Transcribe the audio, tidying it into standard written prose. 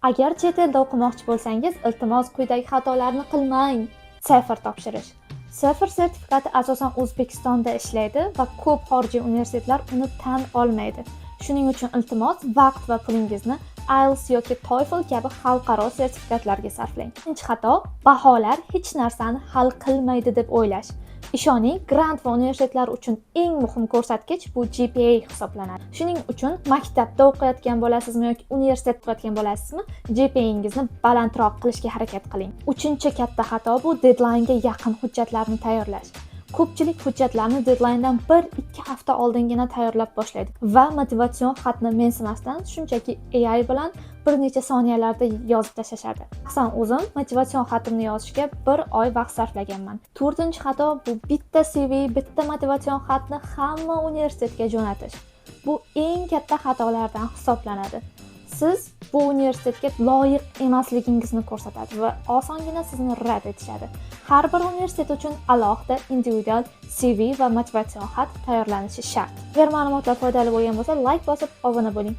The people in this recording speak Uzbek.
Agar chet elda o'qimoqchi bo'lsangiz, iltimos quyidagi xatolarni qilmang. Safar topshirish. Safar sertifikati asosan O'zbekistonda ishlaydi va ko'p xorijiy universitetlar uni tan olmaydi. Shuning uchun iltimos vaqt va pulingizni IELTS yoki TOEFL kabi xalqaro sertifikatlarga sarflang. Ikkinchi xato baholar hech narsani hal qilmaydi deb o'ylash. Ishoning, grant va universitetlar uchun eng muhim ko'rsatkich bu GPA hisoblanadi. Shuning uchun maktabda o'qiyotgan bo'lasizmi yoki universitetda o'qiyotgan bo'lasizmi, GPAingizni balandroq qilishga harakat qiling. Uchinchi katta xato bu deadline'ga yaqin hujjatlarni tayyorlash. Ko'pchilik hujjatlarni deadline'dan 1-2 hafta oldingina tayyorlab boshlaydi va motivatsion xatni mensimasdan shunchaki AI bilan bir necha soniyalarda yozib tashlashadi. Shaxsan o'zim motivatsion xatimni yozishga 1 oy vaqt sarflaganman. To'rtinchi xato bu bitta CV, bitta motivatsion xatni hamma universitetga jo'natish. Bu eng katta xatolardan hisoblanadi. Siz bu universitetga loyiq emasligingizni ko'rsatadi va osongina sizni rad etishadi. Har bir universitet uchun alohida individual CV va motivatsion xat tayyorlanishi shart. Agar ma'lumotlar foydali bo'lgan bo'lsa, like bosib obuna bo'ling.